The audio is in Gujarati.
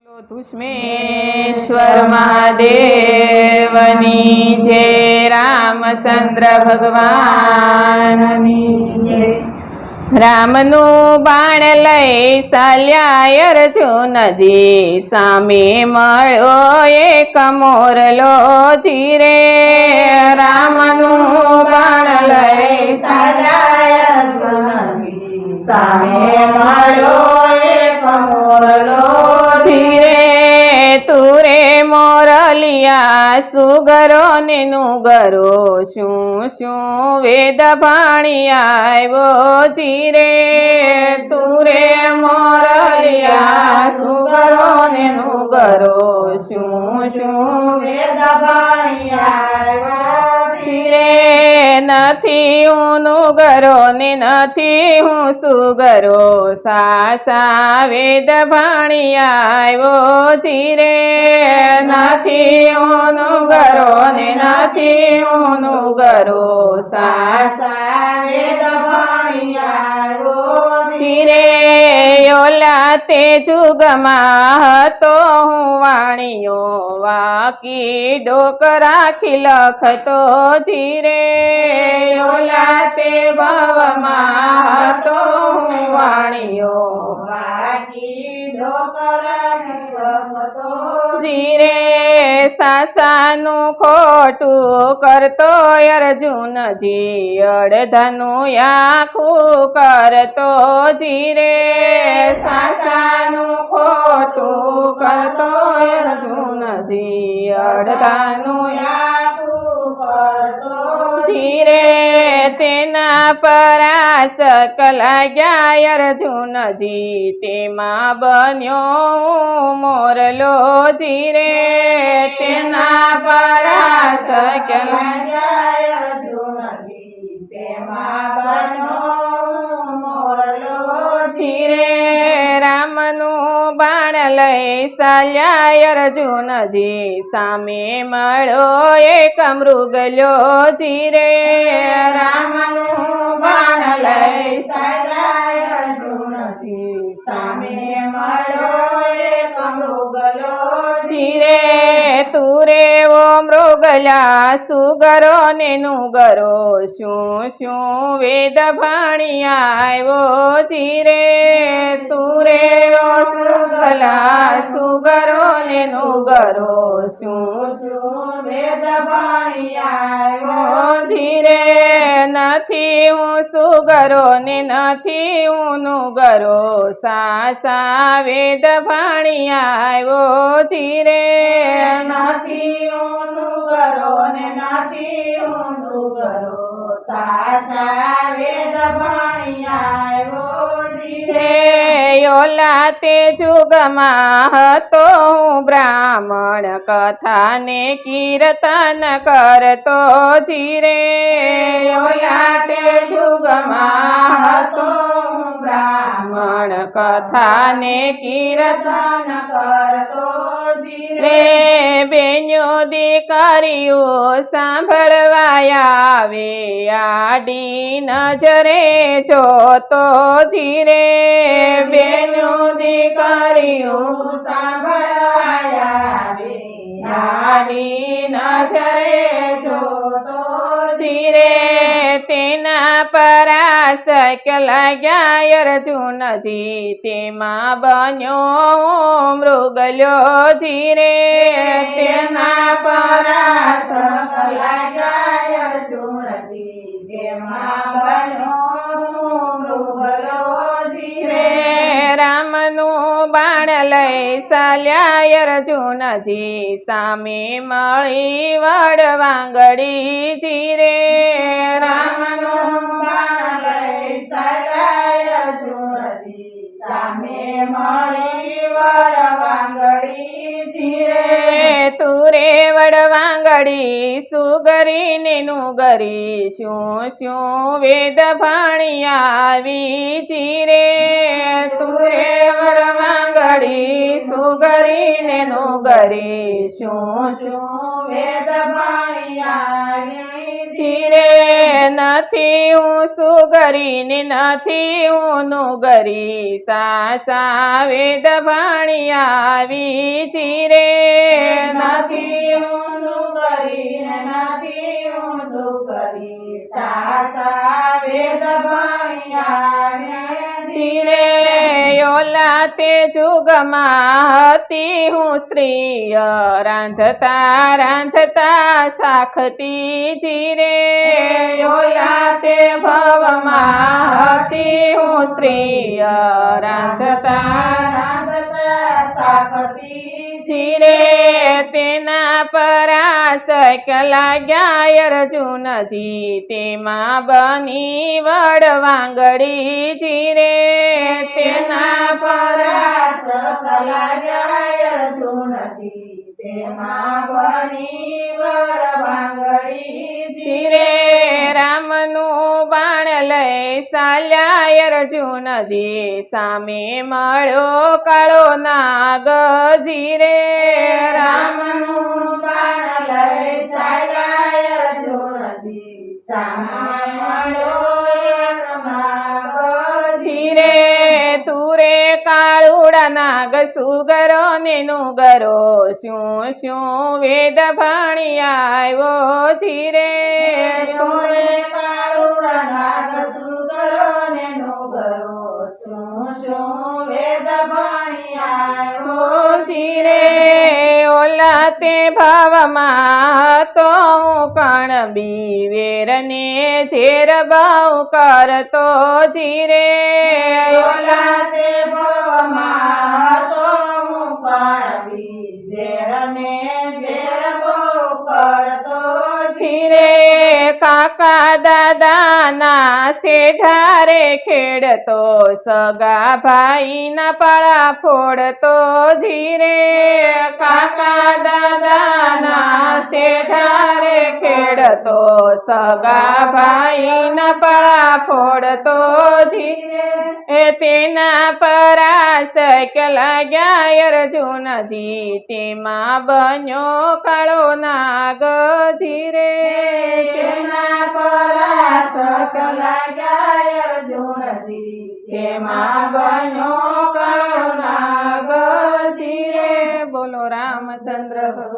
ધુષ્મેશ્વર મહાદેવની જય, રામચંદ્ર ભગવાનની જય। રામનું બાણ લઈ ચાલ્યા અર્જુનજી, સામે મળ્યો એક મોરલો જીરે। રામનું બાણ લઈ ચાલ્યા અર્જુનજી, સામે મળ્યો એક મોરલો જીરે। તુરે મોરલિયા સુગરો ને નુગરો, શું શું વેદ ભાણી આવ્યો જીરે। તુરે મોરલિયા સુગરો ને નુગરો, શું શું વેદ ભાણી આવ્યો જીરે। નથી હું નુગરો ને નથી હું સુગરો, સાસા વેદ ભાણી આવ્યો જીરે। નથી હું નુગરો ને નથી હું નુગરો, સાસા વેદ ભાણી આવ્યો જીરે। ઓલા તે જુગમાં હતો હું વાણિયો, વાકી ડોક રાખી લખતો જીરે। ઓલા તે ભવમાં હતો હું વાણિયો, વાકી ડોક રાખી લખતો જીરે। સાસાનું ખોટું કરતો અર્જુનજી, અડધનું આખું કરતો જીરે। સાસાનું ખોટું કરતો અર્જુનજી, અડધાનું આખું કરતો જીરે। તેના પરાશક લાગ્યા અર્જુનજી, તેમાં બન્યો મોરલો જીરે। તેના પરાશક લાગ્યા અર્જુનજી, તેમાં બન્યો મોરલો જીરે। રામનું બાણ લઈ ચાલ્યા અર્જુનજી, સામે મળ્યો એક મૃગલ્યો જીરે। રામનું બાણ લઈ ચાલ્યા અર્જુનજી, સામે મળ્યો એક મૃગલો જીરે। તુરે ઓ મૃગલા સુગરો ને નુગરો, શું શું વેદ ભાણી આવ્યો જીરે। તુરે ઓ મૃગલા સુગરો ને નુગરો, શું શું વેદ ભાણી આવ્યો જીરે। નથી હું સુગરો ને નથી હું નુગરો, સાસા વેદ ભાણી આવ્યો જીરે। નથી હું સુગરો ને નથી હું નુગરો, સાસા વેદ ભાણી આવ્યો જીરે। ઓલા તે જુગમાં હતો હું બ્રાહ્મણ, કથા ને કીર્તન કરતો જીરે। ઓલા તે જુગમાં હતો હું બ્રાહ્મણ, કથા ને કીર્તન કરતો જીરે। બેન્યો દીકરીઓ સાંભળવા આવે, આડી નજરે જોતો જીરે। બેન્યો દીકરીઓ સાંભળવા આવે, આડી નજરે જોતો જીરે। તેના પરાશક લાગ્યા અર્જુનજી, તેમાં બન્યો મૃગલ્યો જીરે। તેના પરાશક લાગ્યા અર્જુનજી, તેમાં બન્યો મૃગલો જીરે। રામનું બાણ લઈ ચાલ્યા અર્જુનજી, સામે મળી વડવાંગડી જીરે। રામનું બાણ લઈ ચાલ્યા અર્જુનજી, સામે મળી વડવાંગડી જીરે। તુરે વડવાંગડી સુગરી ને નુગરી, શું શું વેદ ભાણી આવી જીરે। તુરે વડવાંગડી સુગરીને નુગરી શું શું વેદ ભણ્યા ચીરે નથી હું સુગરીને નથી હું નુગરી સાસા વેદ ભણી આવી ચીરે નથી હું સુગરીને નથી હું સુગરી સાસા વેદ ભણ્યા ચીરે ઓલા તે જુગમાં હતી હું સ્ત્રી રાંધતા રાંધતા સાખતી ચીરે ઓલા તે ભવમાં હતી હું સ્ત્રી રાંધતા રાંધતા સાખતી ચીરે તેના પરાસ લાગ્યા અર્જુનજી તેમાં બની વડવાંગડી ચીરે તેના પરાસ લાગ્યા અર્જુનજી તેમાં બની વડવાંગડી ચીરે રામનું બાણ લઈ ચાલ્યા અર્જુનજી સામે મળ્યો કાળો નાગ જીરે રામનું બાણ લઈ ચાલ્યા અર્જુનજી સામે મળ્યો નાગ જીરે તુરે કાળુડા નાગ સુગરો ને નુગરો શું શું વેદ ભણી આવ્યો જીરે તુરે કાળુડા નાગ સુગરો ને નુગરો શું શું વેદ ભણી આવ્યો જીરે ઓલા તે ભાવમાં તો હું કણ બીવેર ને ઝેર બહુ કરતો જીરે ઓલા તે ભવમાં તો હું પણ બીજેર ને ઝેર બહુ કરતો જીરે કાકા દાદાના શેઢારે ખેડતો સગા ભાઈના પાળા ફોડતો જીરે કાકા દાદાના શેઢારે ખેડતો સગા ભાઈના પાળા ફોડતો જીરે તેના પરાસ લાગ્યા અર્જુનજી તેમાં બન્યો કાળો નાગ જીરે તેના પરાસ લાગ્યા અર્જુનજી તેમાં બન્યો કાળો નાગ જીરે બોલો રામચંદ્ર ભગવાન